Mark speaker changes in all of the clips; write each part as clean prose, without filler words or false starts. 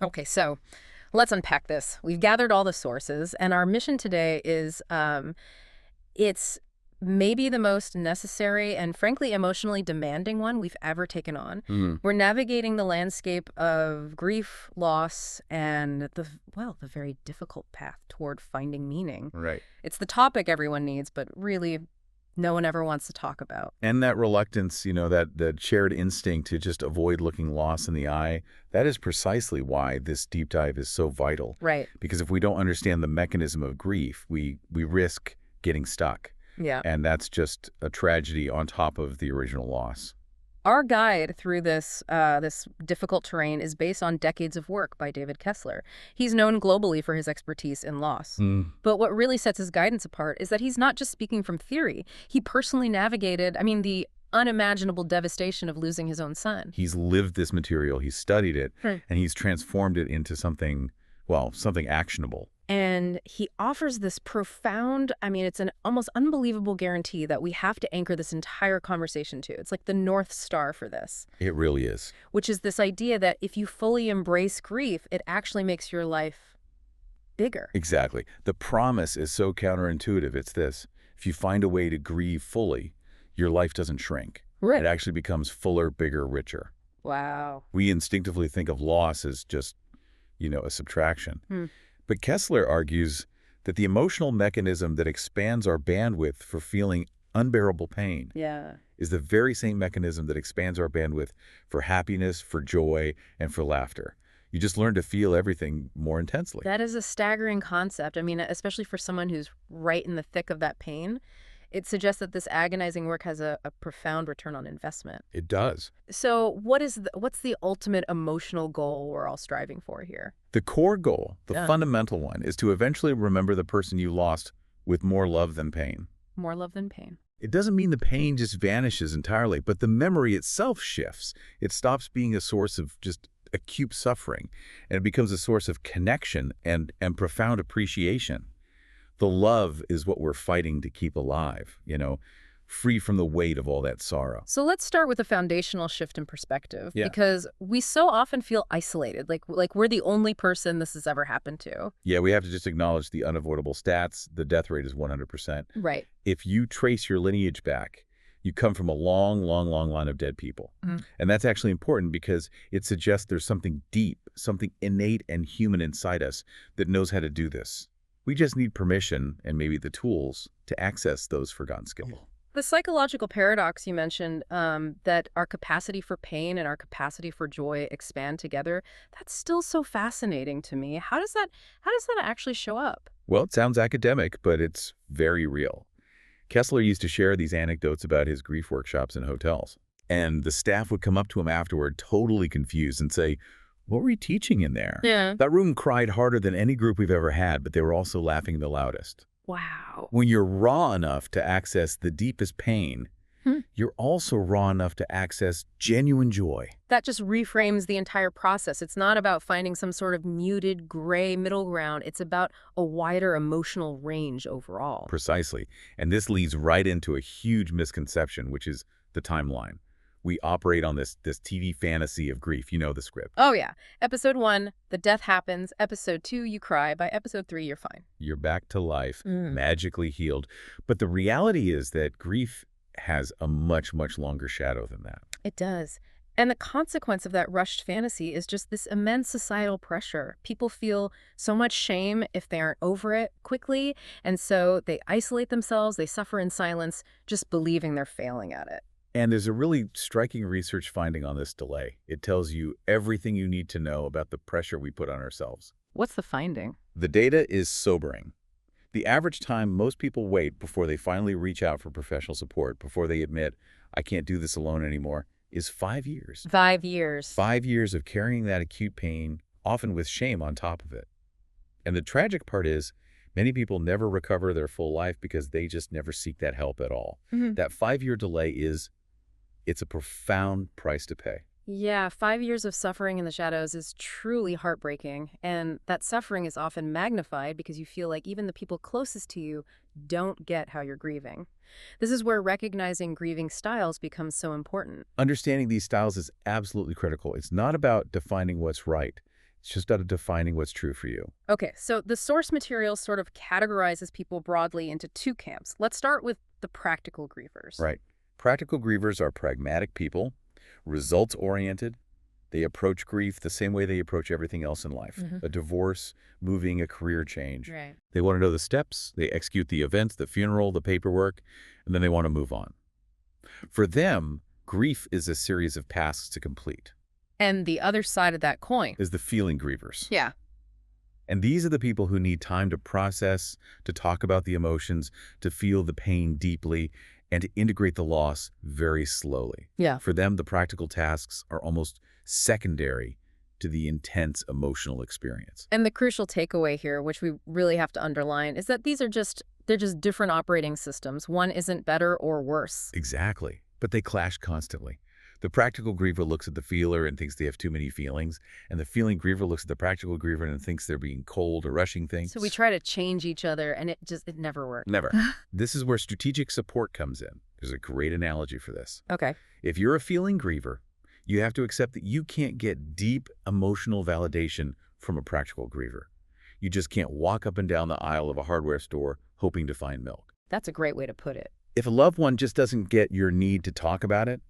Speaker 1: Okay, so let's unpack this. We've gathered all the sources, and our mission today is it's maybe the most necessary and frankly emotionally demanding one we've ever taken on.
Speaker 2: Mm,
Speaker 1: We're navigating the landscape of grief, loss, and the very difficult path toward finding meaning.
Speaker 2: right.
Speaker 1: It's the topic everyone needs, but really no one ever wants to talk about.
Speaker 2: And that reluctance, that shared instinct to just avoid looking loss in the eye, that is precisely why this deep dive is so vital.
Speaker 1: Right.
Speaker 2: Because if we don't understand the mechanism of grief, we risk getting stuck.
Speaker 1: Yeah.
Speaker 2: And that's just a tragedy on top of the original loss.
Speaker 1: Our guide through this difficult terrain is based on decades of work by David Kessler. He's known globally for his expertise in loss.
Speaker 2: Mm.
Speaker 1: But what really sets his guidance apart is that he's not just speaking from theory. He personally navigated, the unimaginable devastation of losing his own son.
Speaker 2: He's lived this material, he's studied it,
Speaker 1: Right.
Speaker 2: and he's transformed it into something actionable.
Speaker 1: And he offers this profound, it's an almost unbelievable guarantee that we have to anchor this entire conversation to. It's like the North Star for this,
Speaker 2: It really is.
Speaker 1: which is this idea that if you fully embrace grief, it actually makes your life bigger.
Speaker 2: Exactly. The promise is so counterintuitive. It's this. If you find a way to grieve fully, your life doesn't shrink.
Speaker 1: Right.
Speaker 2: It actually becomes fuller, bigger, richer.
Speaker 1: Wow.
Speaker 2: We instinctively think of loss as just, a subtraction.
Speaker 1: Hmm.
Speaker 2: But Kessler argues that the emotional mechanism that expands our bandwidth for feeling unbearable pain
Speaker 1: Yeah.
Speaker 2: is the very same mechanism that expands our bandwidth for happiness, for joy, and for laughter. You just learn to feel everything more intensely.
Speaker 1: That is a staggering concept. Especially for someone who's right in the thick of that pain. It suggests that this agonizing work has a profound return on investment.
Speaker 2: It does.
Speaker 1: So what's the ultimate emotional goal we're all striving for here?
Speaker 2: The core goal, the
Speaker 1: Yeah.
Speaker 2: fundamental one, is to eventually remember the person you lost with more love than pain.
Speaker 1: More love than pain.
Speaker 2: It doesn't mean the pain just vanishes entirely, but the memory itself shifts. It stops being a source of just acute suffering, and it becomes a source of connection and profound appreciation. The love is what we're fighting to keep alive, free from the weight of all that sorrow.
Speaker 1: So let's start with a foundational shift in perspective,
Speaker 2: Yeah.
Speaker 1: because we so often feel isolated, like we're the only person this has ever happened to.
Speaker 2: Yeah, we have to just acknowledge the unavoidable stats. The death rate is 100%.
Speaker 1: Right.
Speaker 2: If you trace your lineage back, you come from a long, long, long line of dead people.
Speaker 1: Mhm.
Speaker 2: And that's actually important because it suggests there's something deep, something innate and human inside us that knows how to do this. We just need permission and maybe the tools to access those forgotten skills.
Speaker 1: The psychological paradox you mentioned, that our capacity for pain and our capacity for joy expand together, that's still so fascinating to me. How does that actually show up?
Speaker 2: Well, it sounds academic, but it's very real. Kessler used to share these anecdotes about his grief workshops in hotels. And the staff would come up to him afterward totally confused and say, "What were you teaching in there?"
Speaker 1: Yeah.
Speaker 2: That room cried harder than any group we've ever had, but they were also laughing the loudest.
Speaker 1: Wow.
Speaker 2: When you're raw enough to access the deepest pain, you're also raw enough to access genuine joy.
Speaker 1: That just reframes the entire process. It's not about finding some sort of muted gray middle ground. It's about a wider emotional range overall.
Speaker 2: Precisely. And this leads right into a huge misconception, which is the timeline. We operate on this TV fantasy of grief. You know the script.
Speaker 1: Oh, yeah. Episode 1, the death happens. Episode 2, you cry. By episode 3, you're fine.
Speaker 2: You're back to life,
Speaker 1: Mm.
Speaker 2: magically healed. But the reality is that grief has a much, much longer shadow than that.
Speaker 1: It does. And the consequence of that rushed fantasy is just this immense societal pressure. People feel so much shame if they aren't over it quickly, and so they isolate themselves, they suffer in silence, just believing they're failing at it.
Speaker 2: And there's a really striking research finding on this delay. It tells you everything you need to know about the pressure we put on ourselves.
Speaker 1: What's the finding?
Speaker 2: The data is sobering. The average time most people wait before they finally reach out for professional support, before they admit, "I can't do this alone anymore," is 5 years.
Speaker 1: 5 years.
Speaker 2: 5 years of carrying that acute pain, often with shame on top of it. And the tragic part is, many people never recover their full life because they just never seek that help at all.
Speaker 1: Mhm.
Speaker 2: That 5-year delay it's a profound price to pay.
Speaker 1: Yeah, 5 years of suffering in the shadows is truly heartbreaking. And that suffering is often magnified because you feel like even the people closest to you don't get how you're grieving. This is where recognizing grieving styles becomes so important.
Speaker 2: Understanding these styles is absolutely critical. It's not about defining what's right. It's just out of defining what's true for you.
Speaker 1: Okay, so the source material sort of categorizes people broadly into two camps. Let's start with the practical grievers.
Speaker 2: Right. Practical grievers are pragmatic people, results-oriented. They approach grief the same way they approach everything else in life. A divorce, moving, a career change.
Speaker 1: Right.
Speaker 2: They want to know the steps, they execute the events, the funeral, the paperwork, and then they want to move on. For them, grief is a series of tasks to complete.
Speaker 1: And the other side of that coin
Speaker 2: Is the feeling grievers.
Speaker 1: Yeah.
Speaker 2: And these are the people who need time to process, to talk about the emotions, to feel the pain deeply, and to integrate the loss very slowly.
Speaker 1: Yeah.
Speaker 2: For them, the practical tasks are almost secondary to the intense emotional experience.
Speaker 1: And the crucial takeaway here, which we really have to underline, is that they're just different operating systems. One isn't better or worse.
Speaker 2: Exactly. But they clash constantly. The practical griever looks at the feeler and thinks they have too many feelings, and the feeling griever looks at the practical griever and thinks they're being cold or rushing things.
Speaker 1: So we try to change each other, and it never works.
Speaker 2: Never. This is where strategic support comes in. There's a great analogy for this.
Speaker 1: Okay.
Speaker 2: If you're a feeling griever, you have to accept that you can't get deep emotional validation from a practical griever. You just can't walk up and down the aisle of a hardware store hoping to find milk.
Speaker 1: That's a great way to put it.
Speaker 2: If a loved one just doesn't get your need to talk about it,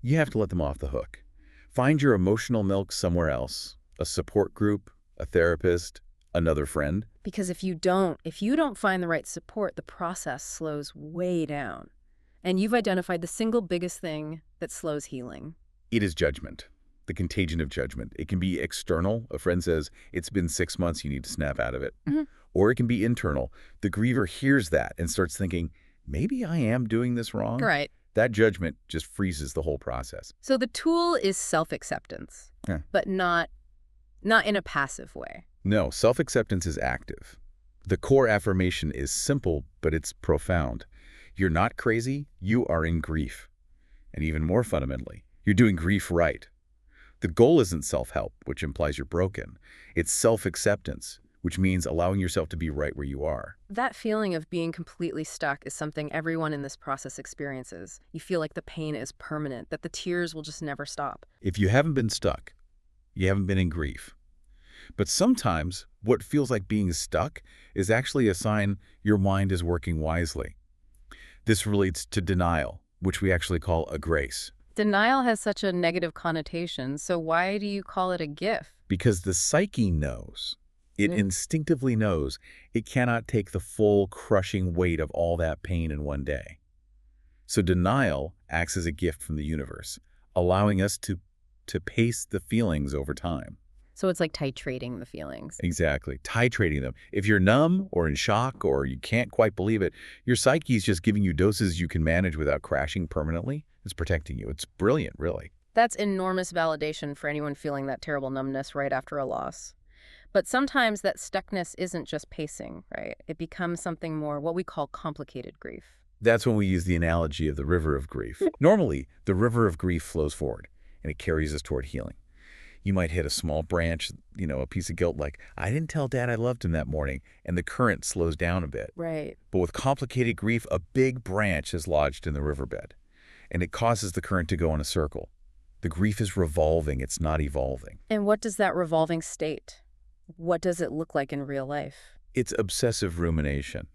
Speaker 2: you have to let them off the hook. Find your emotional milk somewhere else, a support group, a therapist, another friend.
Speaker 1: Because if you don't find the right support, the process slows way down. And you've identified the single biggest thing that slows healing.
Speaker 2: It is judgment, the contagion of judgment. It can be external. A friend says, it's been 6 months, you need to snap out of it. Or it can be internal. The griever hears that and starts thinking, maybe I am doing this wrong.
Speaker 1: Right.
Speaker 2: That judgment just freezes the whole process.
Speaker 1: So the tool is self-acceptance, but not in a passive way.
Speaker 2: No, self-acceptance is active. The core affirmation is simple, but it's profound. You're not crazy, you are in grief. And even more fundamentally, you're doing grief right. The goal isn't self-help, which implies you're broken. It's self-acceptance, which means allowing yourself to be right where you are.
Speaker 1: That feeling of being completely stuck is something everyone in this process experiences. You feel like the pain is permanent, that the tears will just never stop.
Speaker 2: If you haven't been stuck, you haven't been in grief. But sometimes what feels like being stuck is actually a sign your mind is working wisely. This relates to denial, which we actually call a grace.
Speaker 1: Denial has such a negative connotation, so why do you call it a gift?
Speaker 2: Because the psyche knows. It instinctively knows it cannot take the full crushing weight of all that pain in one day. So denial acts as a gift from the universe, allowing us to pace the feelings over time.
Speaker 1: So it's like titrating the feelings.
Speaker 2: Exactly. Titrating them. If you're numb or in shock or you can't quite believe it, your psyche is just giving you doses you can manage without crashing permanently. It's protecting you. It's brilliant, really.
Speaker 1: That's enormous validation for anyone feeling that terrible numbness right after a loss. But sometimes that stuckness isn't just pacing, right? It becomes something more, what we call complicated grief.
Speaker 2: That's when we use the analogy of the river of grief. Normally, the river of grief flows forward, and it carries us toward healing. You might hit a small branch, a piece of guilt like, I didn't tell Dad I loved him that morning, and the current slows down a bit.
Speaker 1: Right.
Speaker 2: But with complicated grief, a big branch is lodged in the riverbed, and it causes the current to go in a circle. The grief is revolving, it's not evolving.
Speaker 1: And what does that revolving state? What does it look like in real life?
Speaker 2: It's obsessive rumination.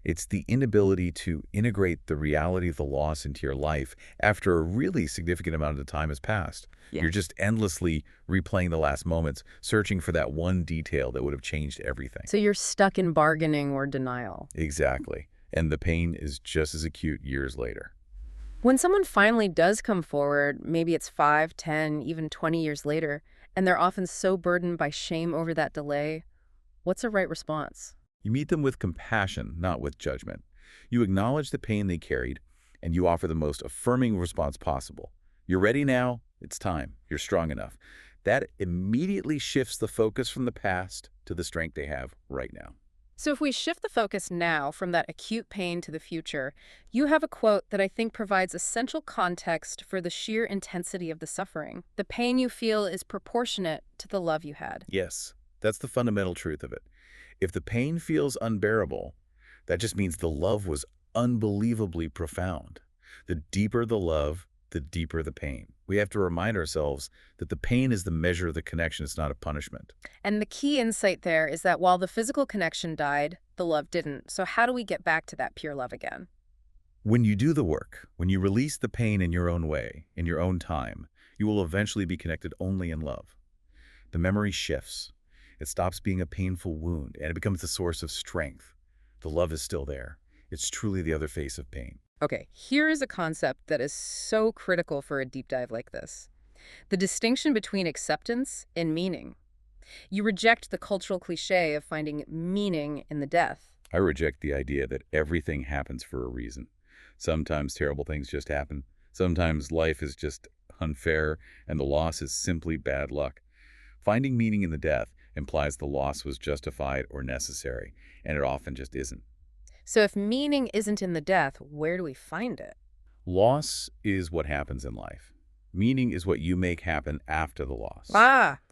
Speaker 2: It's the inability to integrate the reality of the loss into your life after a really significant amount of time has passed. You're just endlessly replaying the last moments, searching for that one detail that would have changed everything.
Speaker 1: So you're stuck in bargaining or denial.
Speaker 2: Exactly. And the pain is just as acute years later.
Speaker 1: When someone finally does come forward, maybe it's 5, 10, even 20 years later, and they're often so burdened by shame over that delay, what's a right response?
Speaker 2: You meet them with compassion, not with judgment. You acknowledge the pain they carried, and you offer the most affirming response possible. You're ready now. It's time. You're strong enough. That immediately shifts the focus from the past to the strength they have right now.
Speaker 1: So if we shift the focus now from that acute pain to the future, you have a quote that I think provides essential context for the sheer intensity of the suffering. The pain you feel is proportionate to the love you had.
Speaker 2: Yes, that's the fundamental truth of it. If the pain feels unbearable, that just means the love was unbelievably profound. The deeper the love, the deeper the pain. We have to remind ourselves that the pain is the measure of the connection. It's not a punishment.
Speaker 1: And the key insight there is that while the physical connection died, the love didn't. So how do we get back to that pure love again?
Speaker 2: When you do the work, when you release the pain in your own way, in your own time, you will eventually be connected only in love. The memory shifts. It stops being a painful wound, and it becomes a source of strength. The love is still there. It's truly the other face of pain.
Speaker 1: Okay, here is a concept that is so critical for a deep dive like this. The distinction between acceptance and meaning. You reject the cultural cliche of finding meaning in the death.
Speaker 2: I reject the idea that everything happens for a reason. Sometimes terrible things just happen. Sometimes life is just unfair, and the loss is simply bad luck. Finding meaning in the death implies the loss was justified or necessary, and it often just isn't.
Speaker 1: So if meaning isn't in the death, where do we find it?
Speaker 2: Loss is what happens in life. Meaning is what you make happen after the loss.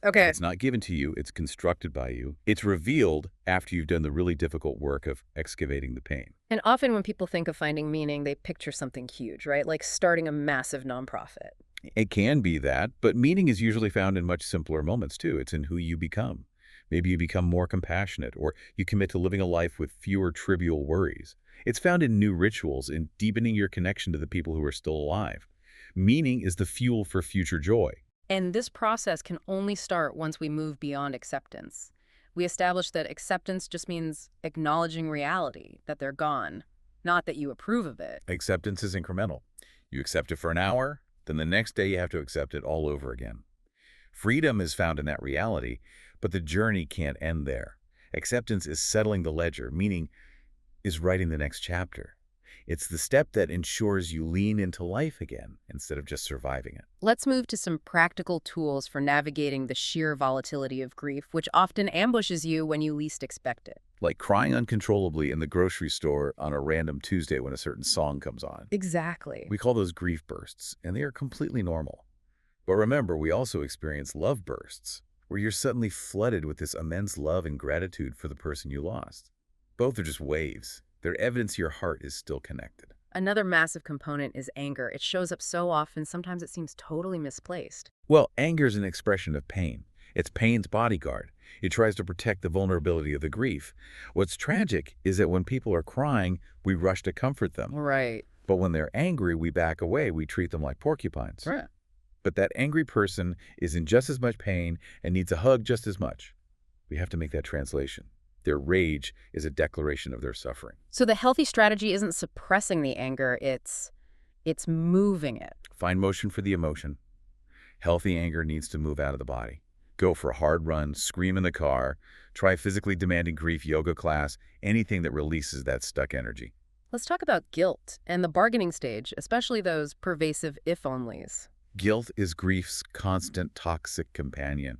Speaker 1: Okay.
Speaker 2: It's not given to you, it's constructed by you. It's revealed after you've done the really difficult work of excavating the pain.
Speaker 1: And often when people think of finding meaning, they picture something huge, right? Like starting a massive nonprofit.
Speaker 2: It can be that, but meaning is usually found in much simpler moments too. It's in who you become. Maybe you become more compassionate, or you commit to living a life with fewer trivial worries. It's found in new rituals, in deepening your connection to the people who are still alive. Meaning is the fuel for future joy.
Speaker 1: And this process can only start once we move beyond acceptance. We establish that acceptance just means acknowledging reality, that they're gone, not that you approve of it.
Speaker 2: Acceptance is incremental. You accept it for an hour, then the next day you have to accept it all over again. Freedom is found in that reality, but the journey can't end there. Acceptance is settling the ledger, meaning is writing the next chapter. It's the step that ensures you lean into life again instead of just surviving it.
Speaker 1: Let's move to some practical tools for navigating the sheer volatility of grief, which often ambushes you when you least expect it.
Speaker 2: Like crying uncontrollably in the grocery store on a random Tuesday when a certain song comes on.
Speaker 1: Exactly.
Speaker 2: We call those grief bursts, and they are completely normal. But remember, we also experience love bursts, where you're suddenly flooded with this immense love and gratitude for the person you lost. Both are just waves. They're evidence your heart is still connected.
Speaker 1: Another massive component is anger. It shows up so often, sometimes it seems totally misplaced.
Speaker 2: Well, anger is an expression of pain. It's pain's bodyguard. It tries to protect the vulnerability of the grief. What's tragic is that when people are crying, we rush to comfort them.
Speaker 1: Right.
Speaker 2: But when they're angry, we back away. We treat them like porcupines.
Speaker 1: Right.
Speaker 2: But that angry person is in just as much pain and needs a hug just as much. We have to make that translation. Their rage is a declaration of their suffering.
Speaker 1: So the healthy strategy isn't suppressing the anger, it's moving it.
Speaker 2: Find motion for the emotion. Healthy anger needs to move out of the body. Go for a hard run, scream in the car, try physically demanding grief yoga class, anything that releases that stuck energy.
Speaker 1: Let's talk about guilt and the bargaining stage, especially those pervasive if-onlys.
Speaker 2: Guilt is grief's constant toxic companion.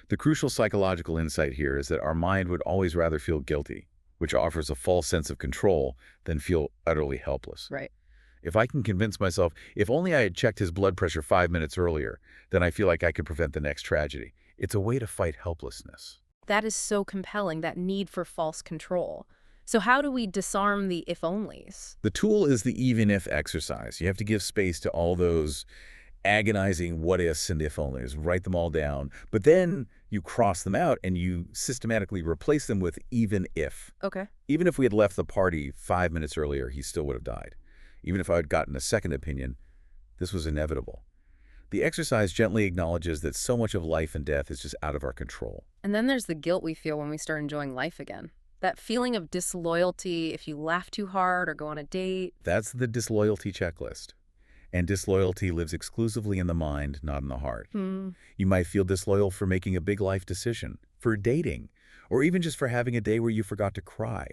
Speaker 2: The crucial psychological insight here is that our mind would always rather feel guilty, which offers a false sense of control, than feel utterly helpless.
Speaker 1: Right.
Speaker 2: If I can convince myself, if only I had checked his blood pressure 5 minutes earlier, then I feel like I could prevent the next tragedy. It's a way to fight helplessness.
Speaker 1: That is so compelling, that need for false control. So how do we disarm the if-onlys?
Speaker 2: The tool is the even-if exercise. You have to give space to all those agonizing what-ifs and if-onlys. Write them all down. But then you cross them out and you systematically replace them with even-if.
Speaker 1: Okay.
Speaker 2: Even if we had left the party 5 minutes earlier, he still would have died. Even if I had gotten a second opinion, this was inevitable. The exercise gently acknowledges that so much of life and death is just out of our control.
Speaker 1: And then there's the guilt we feel when we start enjoying life again. That feeling of disloyalty if you laugh too hard or go on a date.
Speaker 2: That's the disloyalty checklist. And disloyalty lives exclusively in the mind, not in the heart. You might feel disloyal for making a big life decision, for dating, or even just for having a day where you forgot to cry.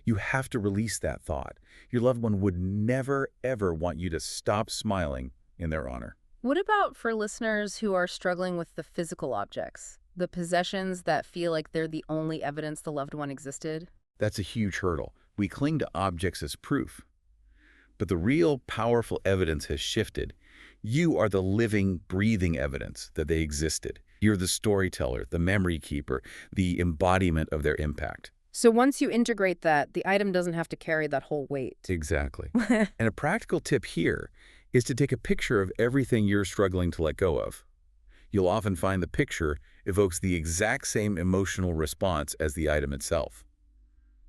Speaker 2: You have to release that thought. Your loved one would never, ever want you to stop smiling in their honor.
Speaker 1: What about for listeners who are struggling with the physical objects, the possessions that feel like they're the only evidence the loved one existed?
Speaker 2: That's a huge hurdle. We cling to objects as proof. But the real, powerful evidence has shifted. You are the living, breathing evidence that they existed. You're the storyteller, the memory keeper, the embodiment of their impact.
Speaker 1: So once you integrate that, the item doesn't have to carry that whole weight.
Speaker 2: Exactly. And a practical tip here is to take a picture of everything you're struggling to let go of. You'll often find the picture evokes the exact same emotional response as the item itself.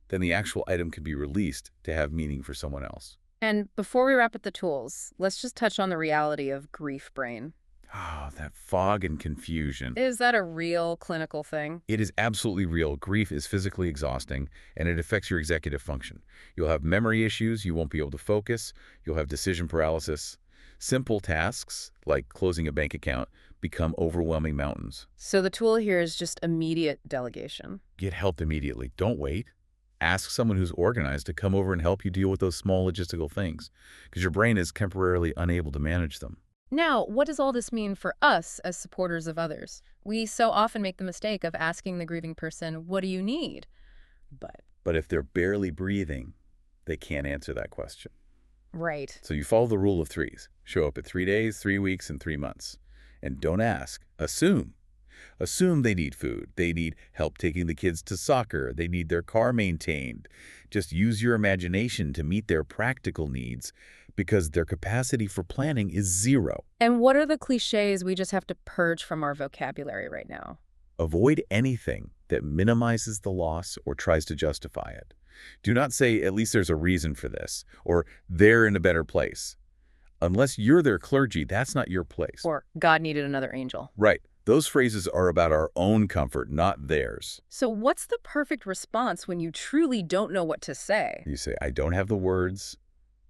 Speaker 2: Then the actual item can be released to have meaning for someone else.
Speaker 1: And before we wrap up the tools, let's just touch on the reality of grief brain.
Speaker 2: Oh, that fog and confusion.
Speaker 1: Is that a real clinical thing?
Speaker 2: It is absolutely real. Grief is physically exhausting, and it affects your executive function. You'll have memory issues, you won't be able to focus, you'll have decision paralysis. Simple tasks, like closing a bank account, become overwhelming mountains.
Speaker 1: So the tool here is just immediate delegation.
Speaker 2: Get help immediately. Don't wait. Ask someone who's organized to come over and help you deal with those small logistical things, because your brain is temporarily unable to manage them.
Speaker 1: Now, what does all this mean for us as supporters of others? We so often make the mistake of asking the grieving person, what do you need?
Speaker 2: But if they're barely breathing, they can't answer that question.
Speaker 1: Right.
Speaker 2: So you follow the rule of threes. Show up at 3 days, 3 weeks, and 3 months. And don't ask. Assume. Assume they need food. They need help taking the kids to soccer. They need their car maintained. Just use your imagination to meet their practical needs, because their capacity for planning is zero.
Speaker 1: And what are the cliches we just have to purge from our vocabulary right now?
Speaker 2: Avoid anything that minimizes the loss or tries to justify it. Do not say, at least there's a reason for this, or they're in a better place. Unless you're their clergy, that's not your place.
Speaker 1: Or God needed another angel.
Speaker 2: Right. Those phrases are about our own comfort, not theirs.
Speaker 1: So what's the perfect response when you truly don't know what to say?
Speaker 2: You say, I don't have the words.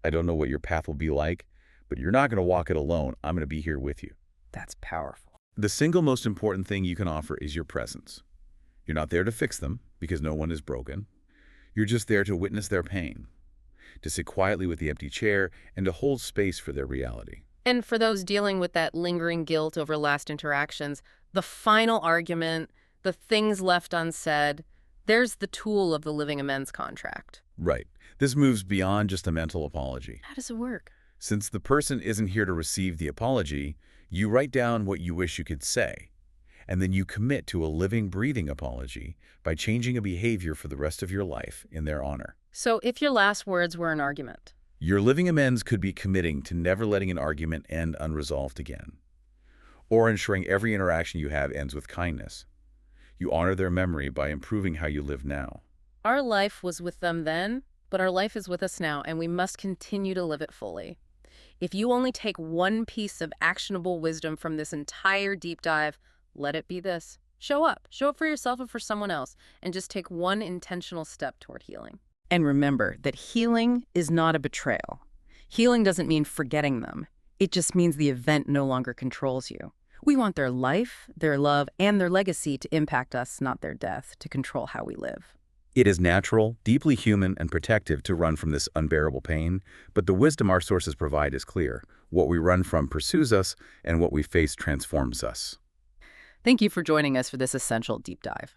Speaker 2: I don't know what your path will be like, but you're not going to walk it alone. I'm going to be here with you.
Speaker 1: That's powerful.
Speaker 2: The single most important thing you can offer is your presence. You're not there to fix them, because no one is broken. You're just there to witness their pain, to sit quietly with the empty chair, and to hold space for their reality.
Speaker 1: And for those dealing with that lingering guilt over last interactions, the final argument, the things left unsaid, there's the tool of the living amends contract.
Speaker 2: Right. This moves beyond just a mental apology.
Speaker 1: How does it work?
Speaker 2: Since the person isn't here to receive the apology, you write down what you wish you could say, and then you commit to a living, breathing apology by changing a behavior for the rest of your life in their honor.
Speaker 1: So if your last words were an argument?
Speaker 2: Your living amends could be committing to never letting an argument end unresolved again, or ensuring every interaction you have ends with kindness. You honor their memory by improving how you live now.
Speaker 1: Our life was with them then, but our life is with us now, and we must continue to live it fully. If you only take one piece of actionable wisdom from this entire deep dive, let it be this. Show up. Show up for yourself and for someone else, and just take one intentional step toward healing.
Speaker 3: And remember that healing is not a betrayal. Healing doesn't mean forgetting them. It just means the event no longer controls you. We want their life, their love, and their legacy to impact us, not their death, to control how we live.
Speaker 2: It is natural, deeply human, and protective to run from this unbearable pain, but the wisdom our sources provide is clear. What we run from pursues us, and what we face transforms us.
Speaker 3: Thank you for joining us for this essential deep dive.